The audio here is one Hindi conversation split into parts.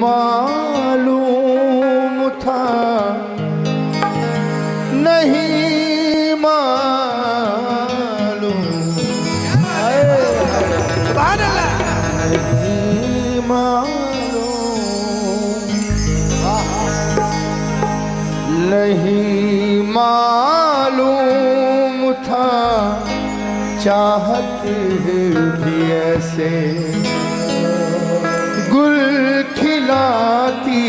मालूम था, नहीं मालूम, नहीं मालूम, नहीं मालूम था चाहत भी ऐसे गुल खिलाती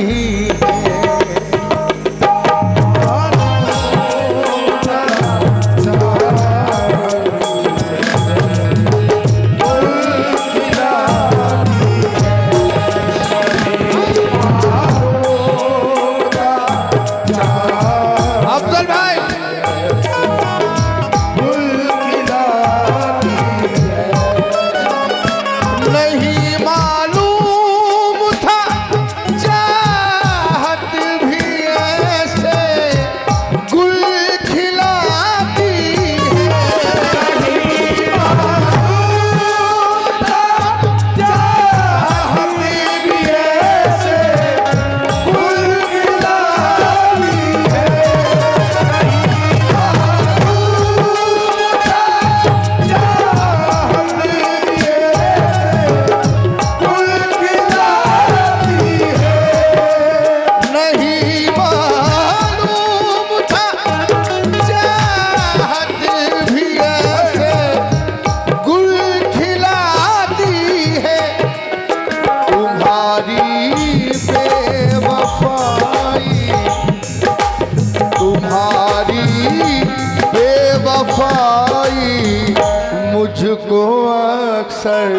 मुझको अक्सर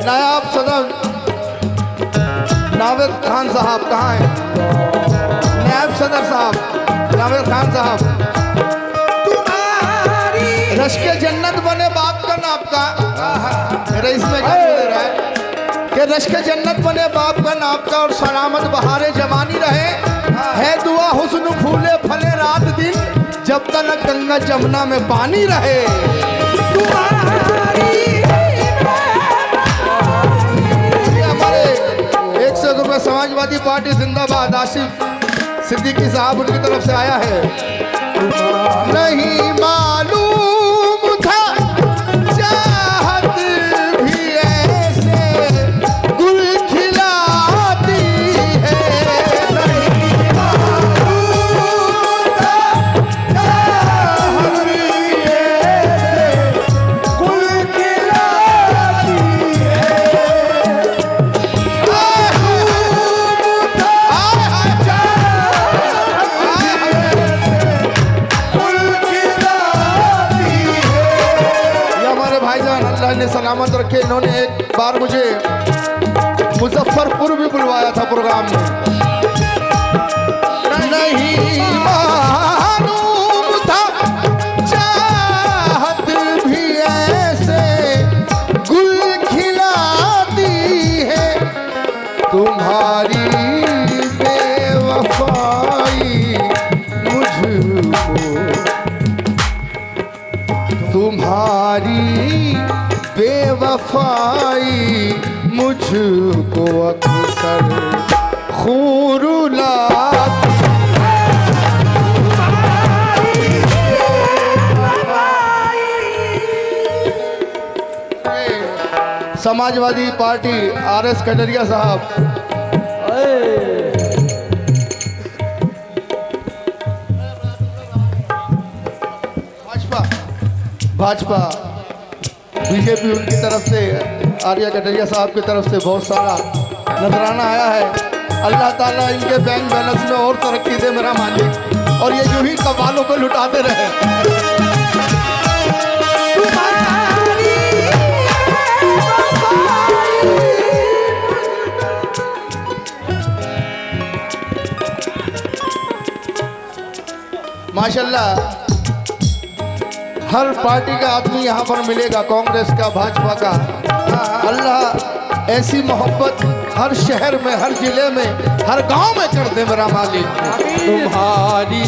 नायब सदर नावेद खान साहब कहाँ हैं? नायब सदर साहब नावेद खान साहब, रश्के जन्नत बने बाप का नाप का, मेरा इसमें क्या दे रहा है कि रश्के जन्नत बने बाप का नाप का और सलामत बहारे जवानी रहे, है दुआ हुस्न फूले फले रात दिन जब तक गंगा जमुना में पानी रहे। ये हमारे 100 रुपये समाजवादी पार्टी जिंदाबाद आसिफ सिद्दीकी साहब उनकी तरफ से आया है। नहीं मालूम था चाहत भी ऐसे गुल खिलाती है, नहीं मालूम था चाहत भी ऐसे गुल खिलाती है। अल्लाह ने सलामत रखे, इन्होंने एक बार मुझे मुजफ्फरपुर भी बुलवाया था प्रोग्राम में। नहीं मालूम था चाहत भी ऐसे गुल खिलाती है, तुम्हारी बेवफाई मुझको, तुम्हारी बेवफाई मुझको अक्सर खून रुलाती। समाजवादी पार्टी RS कटरिया साहब, भाजपा बीजेपी उनकी तरफ से आर्या कटरिया साहब की तरफ से बहुत सारा नजराना आया है। अल्लाह ताला इनके बैंक बैलेंस में और तरक्की दे मेरा मालिक, और ये यूं ही कबालों पे लुटाते रहे। माशाल्लाह हर पार्टी का आदमी यहाँ पर मिलेगा, कांग्रेस का, भाजपा का। अल्लाह ऐसी मोहब्बत हर शहर में, हर जिले में, हर गांव में कर दे मेरा मालिक। तुम्हारी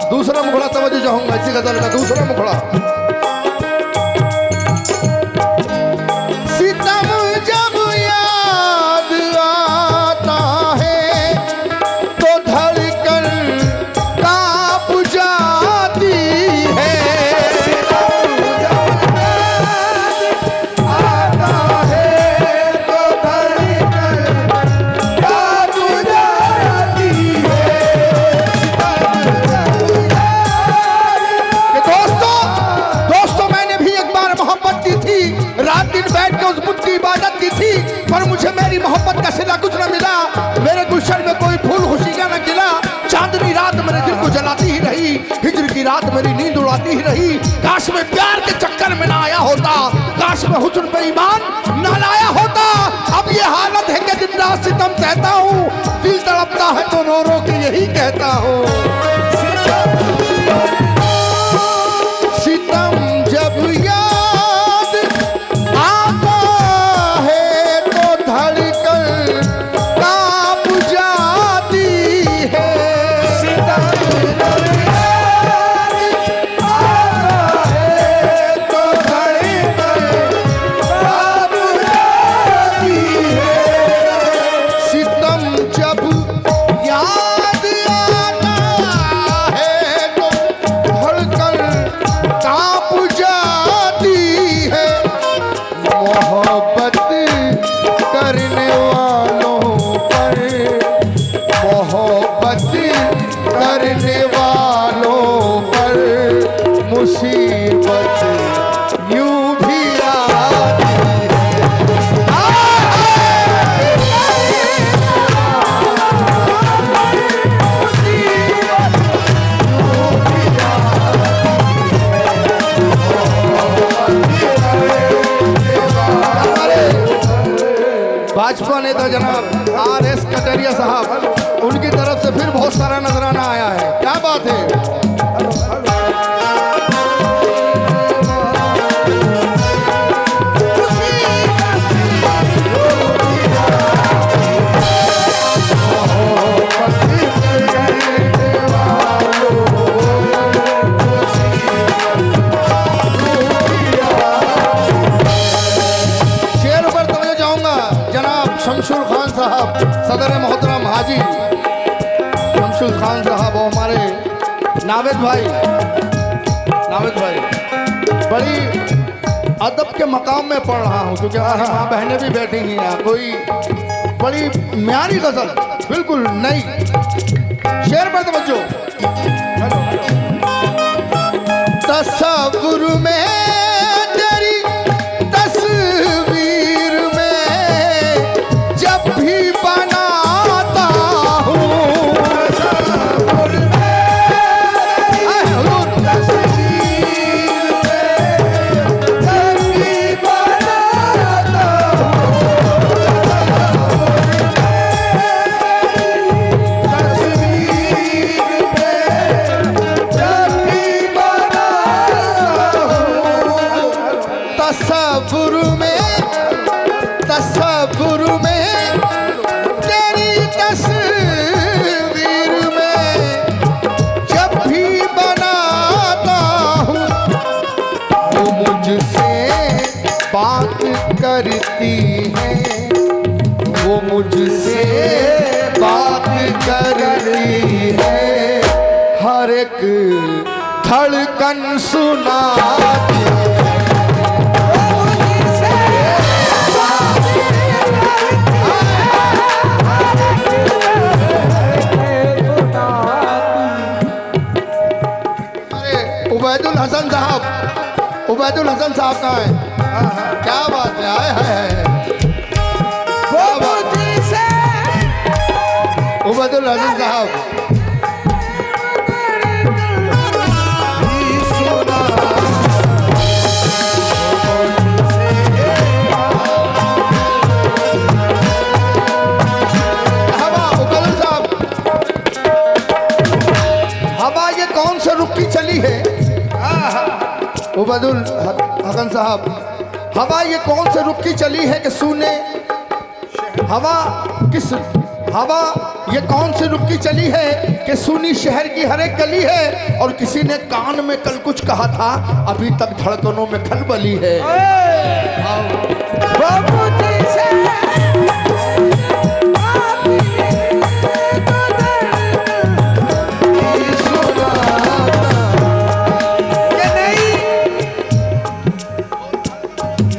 दूसरा मुखड़ा तवज्जो चाहूंगा इसी गजल का दूसरा मुखड़ा। सितम जब याद आता है तो धड़कन कांप जाती है। सितम जब याद आता है तो धड़कन कांप जाती है। रात दिन बैठ के उस बुत की इबादत की थी, पर मुझे मेरी मोहब्बत का सिला कुछ न मिला। मेरे गुलशन में कोई फूल खुशी का न खिला। चांदनी रात मेरे दिल को जलाती ही रही, हिजर की रात मेरी नींद उड़ाती ही रही। काश में प्यार के चक्कर में ना आया होता, काश में हुस्न पे ईमान ना लाया होता। अब ये हालत है कि दिन रात सितम कहता हूँ, दिल तड़पता है तो रो रो के यही कहता हूँ। सितम जब भाजपा नेता जनाब आर.एस. कटरिया साहब, उनकी तरफ से फिर बहुत सारा नजराना आया है। क्या बात है। शमशुल खान साहब, सदर मोहतरम हाजी शमशुल खान साहब और हमारे नावेद भाई, बड़ी अदब के मकाम में पढ़ रहा हूँ क्योंकि माँ बहनें भी बैठी हैं। कोई बड़ी म्यारी गजल, बिल्कुल नई। शेर पर तवज्जो। तसव्वुर में तेरी तस्वीर में जब भी बनाता हूँ, तसव्वुर में तस्वीर में जब भी बनाता हूँ, तस्वीर में जब भी बनाता हूँ, तसव्वुर में तेरी तस्वीर में जब भी बनाता हूँ, वो मुझसे बात करती है, वो मुझसे बात करती है, हर एक धड़कन सुनाती है। उबैदुल हसन साहब कहाँ है? क्या बात है, आए उबैदुल हसन साहब। उबैदुल हसन साहब, हवा ये कौन से रुख की चली है कि सूने, हवा किस, हवा ये कौन सी रुख की चली है कि सुनी शहर की हर एक गली है, और किसी ने कान में कल कुछ कहा था, अभी तक धड़कनों में खलबली है।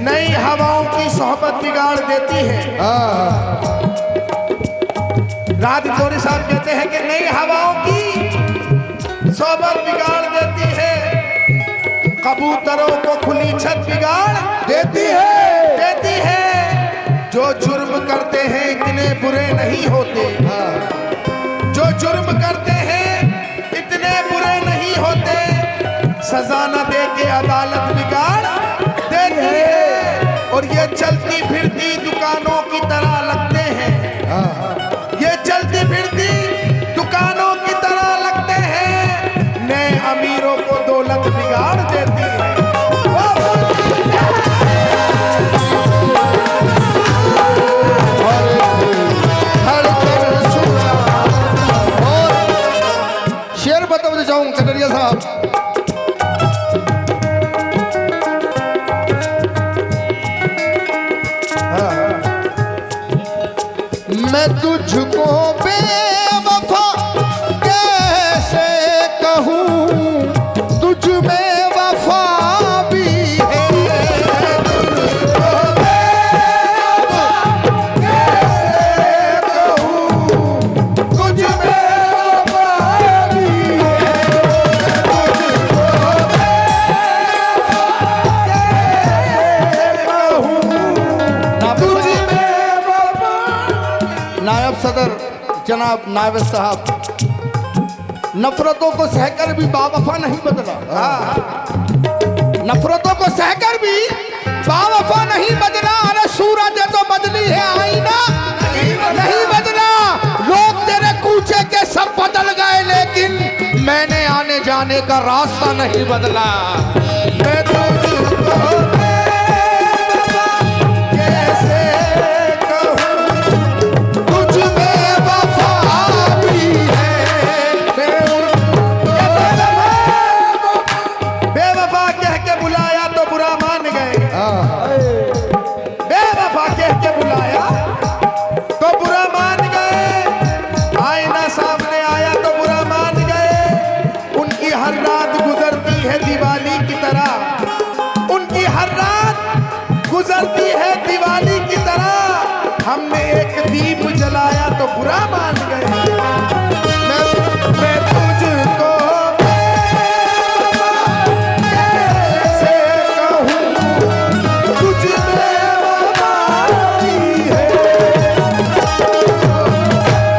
नई हवाओं की सोहबत बिगाड़ देती है। राज गौरी साहब कहते हैं कि नई हवाओं की सोहबत बिगाड़ देती है, कबूतरों को खुली छत बिगाड़ देती है। जो जुर्म करते हैं इतने बुरे नहीं होते, जो जुर्म करते हैं इतने बुरे नहीं होते, सजा न दे के अदालत बिगाड़ देती है। और ये चलती फिरती दुकानों की तरह लगते हैं, ये चलती फिरती दुकानों की तरह लगते हैं, नए अमीरों को दौलत बिगाड़ देती है। शेर बताओ जाऊं कटरिया साहब, मैं तुझको बेवफा कैसे कहूँ, तुझ में वफा भी है। तुझको बेवफा कैसे कहूँ, तुझ में वफा भी है। तुझको बेवफा कैसे कहूँ, नायब सदर जनाब नायब साहब, नफरतों को सहकर भी बावफा नहीं बदला। नफरतों को सहकर भी बावफा नहीं बदला। अरे सूरज तो बदली है, आईना नहीं बदला। लोग तेरे कूचे के सब बदल गए, लेकिन मैंने आने जाने का रास्ता नहीं बदला। मैं तुझको गुजरती है दिवाली की तरह, हमने एक दीप जलाया तो बुरा मान गए। मैं तुझको कैसे कहूँ, तुझ में वफा भी है।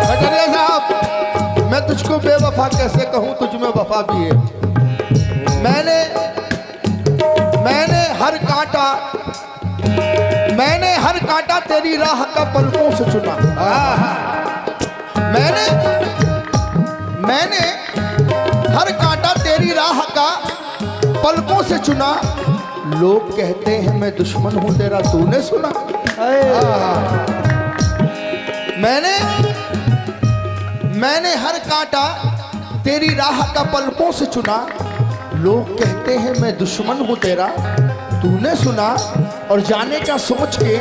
कटरिया साहब, मैं तुझको बेवफा कैसे कहूँ, तुझ में वफा भी है। मैंने हर कांटा तेरी राह का पलकों से चुना। मैंने हर कांटा तेरी राह का पलकों से चुना। लोग कहते हैं मैं दुश्मन हूं तेरा, तूने सुना। मैंने हर कांटा तेरी राह का पलकों से चुना। लोग कहते हैं मैं दुश्मन हूं तेरा, तूने सुना। और जाने का सोच के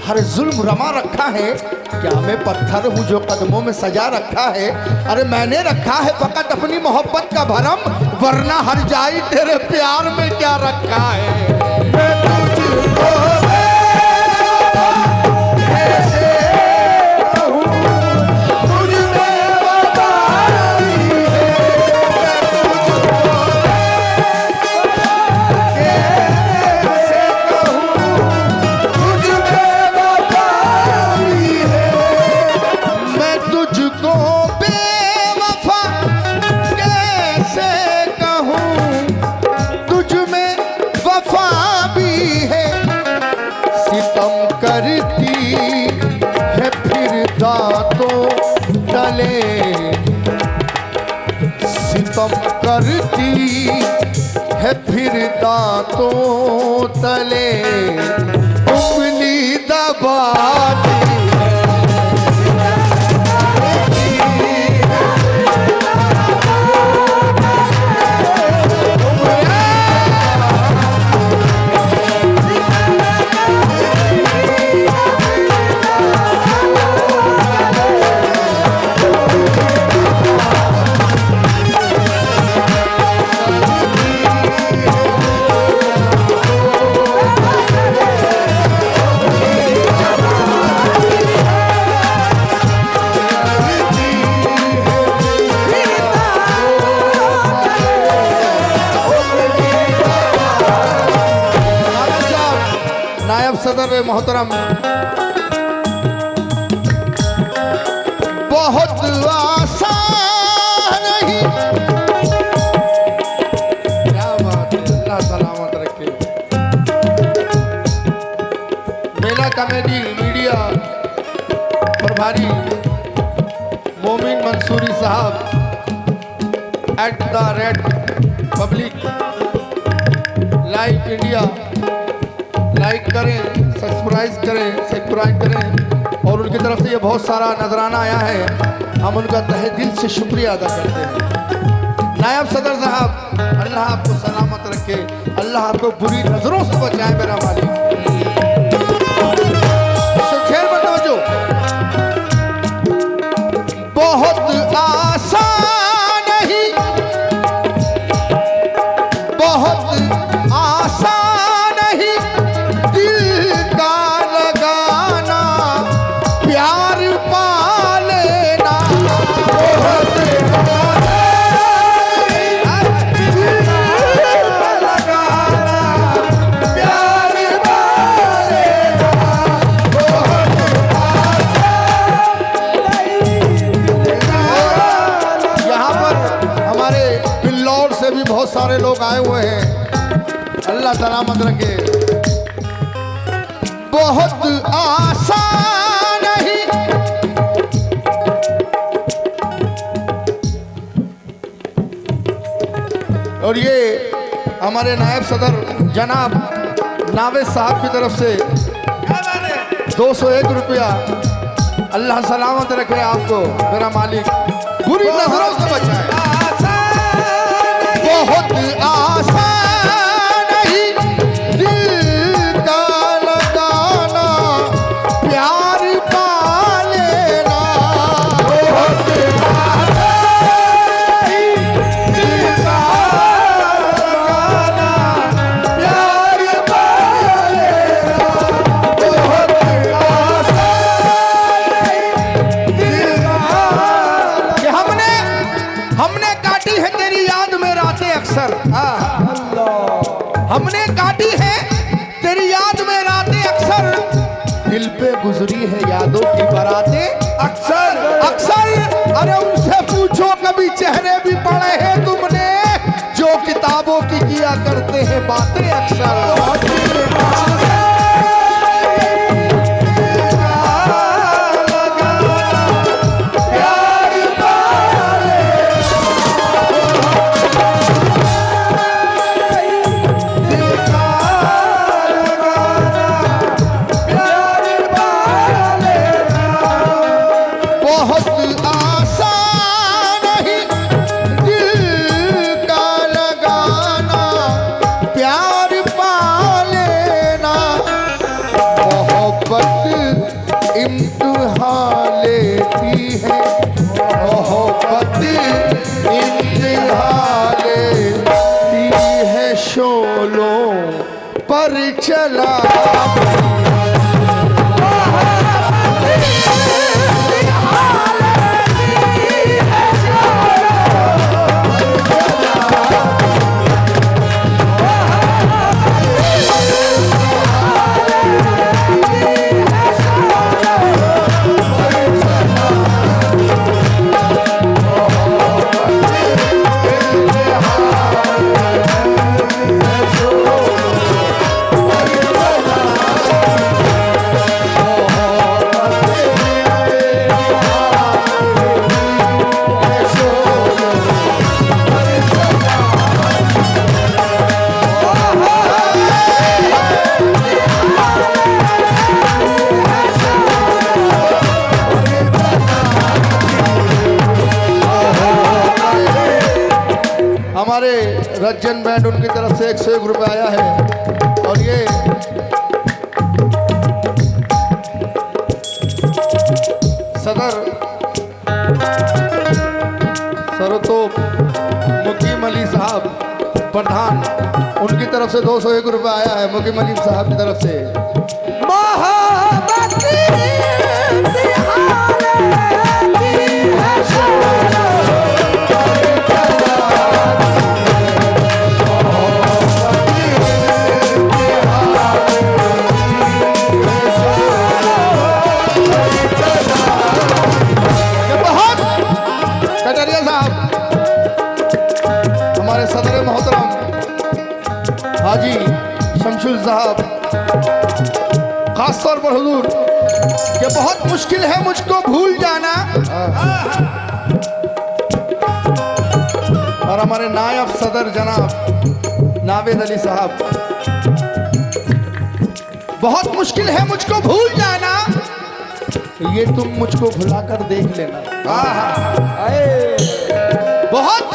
हर जुल्म रमा रखा है, क्या मैं पत्थर हूँ जो कदमों में सजा रखा है। अरे मैंने रखा है फकत अपनी मोहब्बत का भरम, वरना हर जाई तेरे प्यार में क्या रखा है। मैं तुझको कैसे कहूँ, तुझ में वफा भी है। मैं तुझको बेवफा कैसे कहूँ, तुझ में वफा भी है। सितम करती है फिर दांतों तले, सितम करती है फिर दांतों तले उंगली दबाती सदर मोहतरम बहुत आसान नहीं। क्या बात है, अल्लाह सलामत रखे। मेला कमेटी मीडिया प्रभारी मोमिन मंसूरी साहब @RedPublic लाइव इंडिया लाइक करें, सब्सक्राइब करें और उनकी तरफ से ये बहुत सारा नजराना आया है, हम उनका तहे दिल से शुक्रिया अदा करते हैं। नायब सदर साहब, अल्लाह आपको सलामत रखे, अल्लाह आपको बुरी नजरों से बचाए मेरा मालिक। शेर पर तवज्जो। बहुत आसान नहीं, बहुत आसान नहीं दिल का लगाना, प्यार पा लेना। बहुत दिल का लगाना, प्यार पा लेना। यहाँ पर हमारे बिल्लौर से भी बहुत सारे लोग आए हुए हैं, अल्लाह सलामत रखे। बहुत आसान नहीं और ये हमारे नायब सदर जनाब नावेद साहब की तरफ से 201 रुपया, अल्लाह सलामत रखे आपको मेरा मालिक, बुरी नजरों से बचाए। बहुत आसान नहीं दिल का लगाना, प्यार पा लेना। बहुत आसान नहीं दिल का लगाना, प्यार पा लेना। बहुत आसान नहीं दिल का। कि हमने काटी है तेरी याद में रातें अक्सर, हमने काटी है तेरी याद में रातें अक्सर, दिल पे गुजरी है यादों की बारातें अक्सर अक्सर। अरे उनसे पूछो कभी चेहरे भी पढ़े हैं तुमने, जो किताबों की किया करते हैं बातें अक्सर। शोलों पर चला हमारे रज्जन बैंड उनकी तरफ से 101 रुपये आया है। और ये सदर सरतोप मुकीम अली साहब प्रधान, उनकी तरफ से 201 रुपये आया है मुकीम अली साहब की तरफ से। कटरिया साहब, हमारे सदर मोहतरम हाजी शमशुल साहब, खास तौर पर हुजूर कि बहुत मुश्किल है मुझको भूल जाना। और हमारे नायब सदर जनाब नावेद अली साहब, बहुत मुश्किल है मुझको भूल जाना, ये तुम मुझको भुलाकर देख लेना। बहुत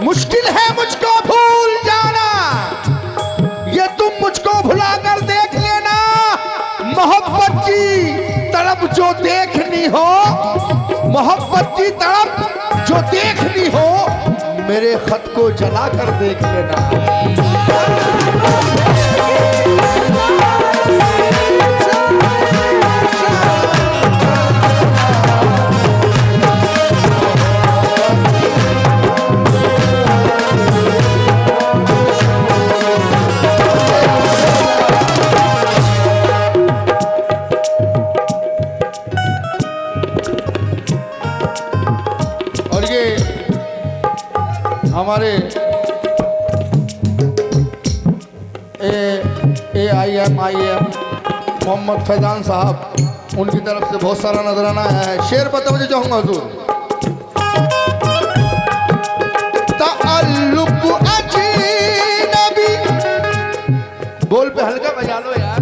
मुश्किल है मुझको भूल जाना, ये तुम मुझको भुलाकर देख लेना। मोहब्बत की तड़प जो देखनी हो, मोहब्बत की तड़प जो देखनी हो, मेरे खत को जलाकर देख लेना। हमारे AIM मोहम्मद फैजान साहब, उनकी तरफ से बहुत सारा नजराना आया है। शेर पता मुझे चाहूंगा हुजूर। ताल्लुक अजनबी, बोल पे हल्का बजा लो यार।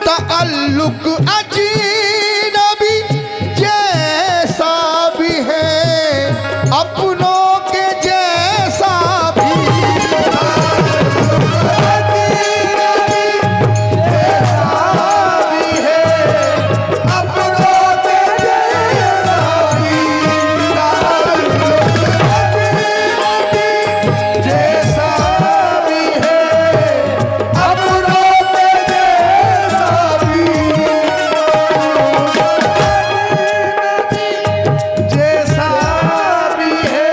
ताल्लुक अजनबी जैसा भी है, अपनों के जैसा भी, अपनों के जैसा भी है, अपनों के जैसा भी, जैसा भी है,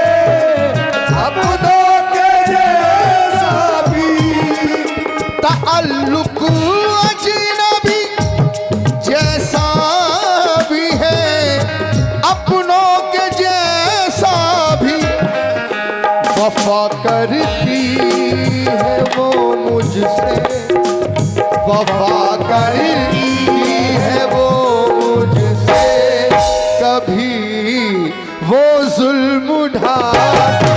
अपनों के जैसा भी। ताल्लुक अजनबी जैसा भी है, अपनों के जैसा भी, वफा करती है वो मुझसे, वफा करती है वो मुझसे, कभी वो जुल्म उठाती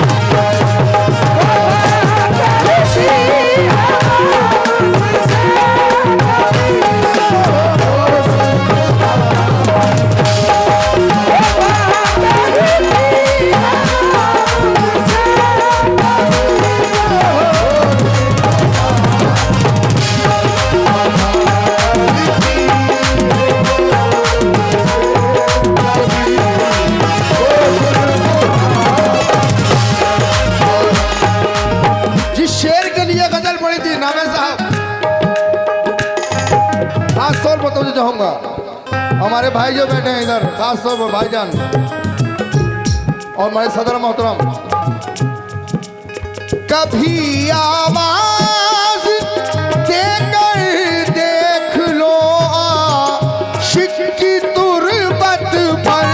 चाहूंगा। हमारे भाई जो बैठे हैं इधर, खास तौर पर भाईजान और हमारे सदर मोहतरम, कभी आवाज देकर देख लो आशिक की तुरबत पर,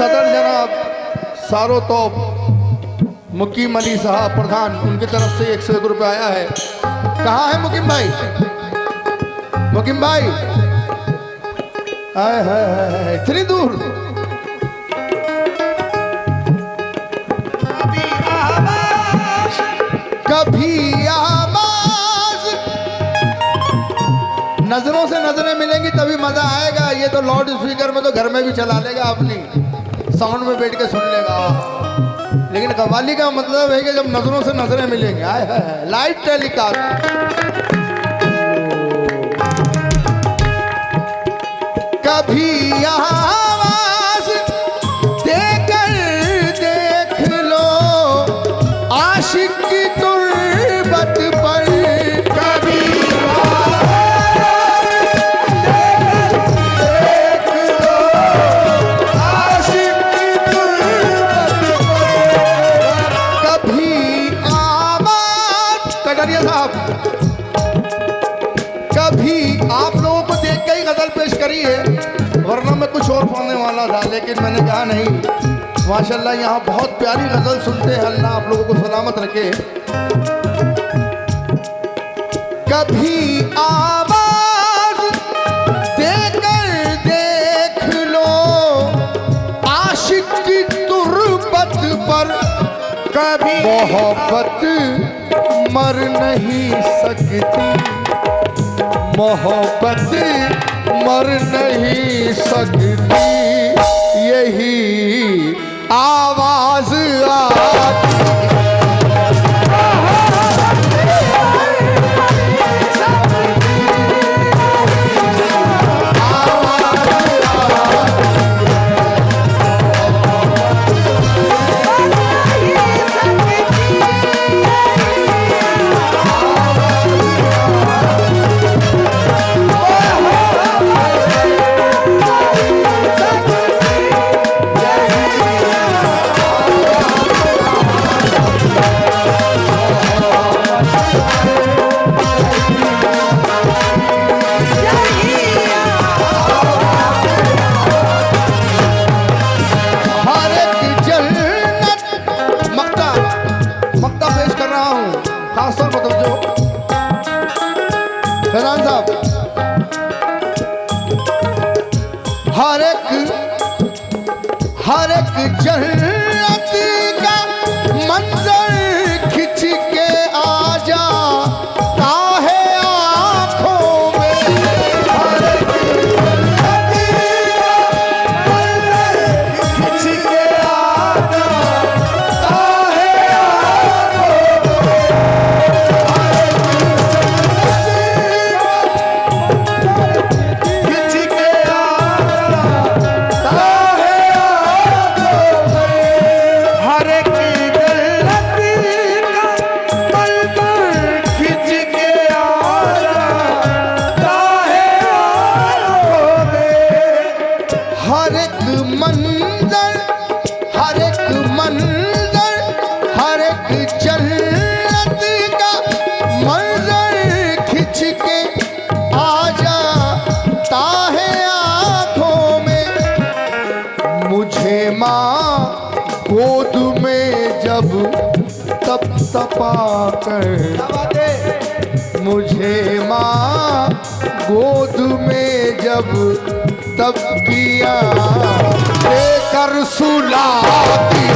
सदर जनाब सारो तोप मुकीम अली साहब प्रधान, उनकी तरफ से 101 रुपये आया है। कहाँ है मुकीम भाई? मुकीम भाई आए है इतनी दूर। कभी आवाज नजरों से नजरें मिलेंगी तभी मजा आएगा। ये तो लाउड स्पीकर में तो घर में भी चला लेगा, अपनी साउंड में बैठ के सुन लेगा, लेकिन कव्वाली का मतलब है कि जब नजरों से नजरें मिलेंगे। आए है लाइव टेलीकास्ट। कभी आवाज देकर देख लो आशिक की तुर्बत पर। कभी देख लो आशिक की तुर्बत पर। कभी आवाज कटरिया साहब, कभी आप लोगों को देख के ही गजल पेश करी है, वरना मैं कुछ और पढ़ने वाला था, लेकिन मैंने कहा नहीं। माशाल्लाह यहाँ बहुत प्यारी गजल सुनते हैं, अल्लाह आप लोगों को सलामत रखे। कभी आवाज देकर देख लो आशिक की तुर्बत पर। कभी मोहब्बत मर नहीं सकती, मोहब्बत मर नहीं सकती, यही आवाज आती। फैजान साहब, हर एक जन्नत का मंजर खिंच के आ जा ताहे आँखों में। हर एक जन्नत का मंजर खिंच के आ जा ताहे आँखों गोद में जब तप तपा कर, मुझे माँ गोद में जब तब किया लेकर सुलाती।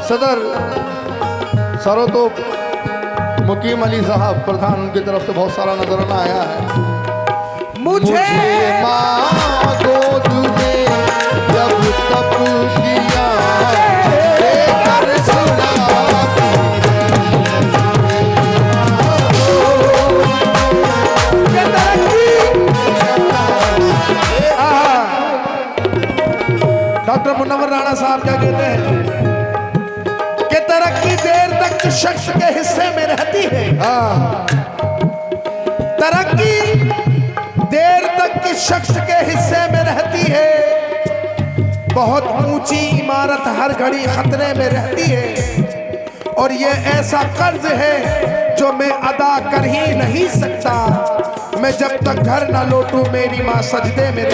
सदर सरो तो मुकीम अली साहब प्रधान, उनकी तरफ से बहुत सारा नजराना आया है। मुझे माँ गोद में जब तब किया लेकर सुलाती। डॉक्टर मुन्नवर राणा साहब क्या कहते हैं कि तरक्की देर तक शख्स के हिस्से में रहती है। तरक्की देर तक किस शख्स के हिस्से में रहती बहुत ऊंची इमारत हर घड़ी खतरे में रहती है, और ये ऐसा कर्ज है जो मैं अदा कर ही नहीं सकता। मैं जब तक घर ना लौटूं मेरी माँ सजदे में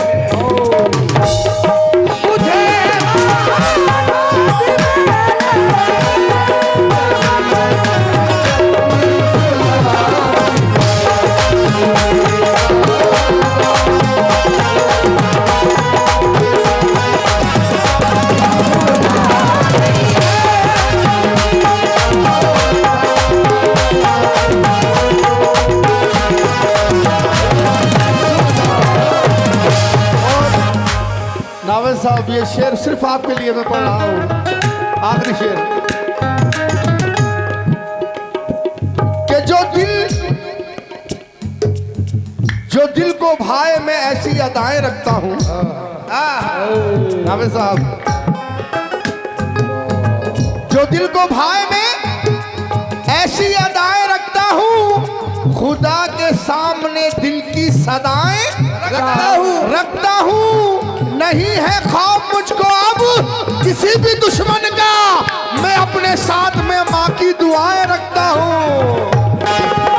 नावेद साहब, ये शेर सिर्फ आपके लिए मैं पढ़ रहा हूँ, आखिरी शेर। कि जो दिल को भाए मैं ऐसी अदाएं रखता हूँ। नावेद साहब, जो दिल को भाए मैं ऐसी अदाएं रखता हूँ, खुदा के सामने दिल की सदाएं रखता हूँ। नहीं है खौफ मुझको अब किसी भी दुश्मन का, मैं अपने साथ में माँ की दुआएं रखता हूँ।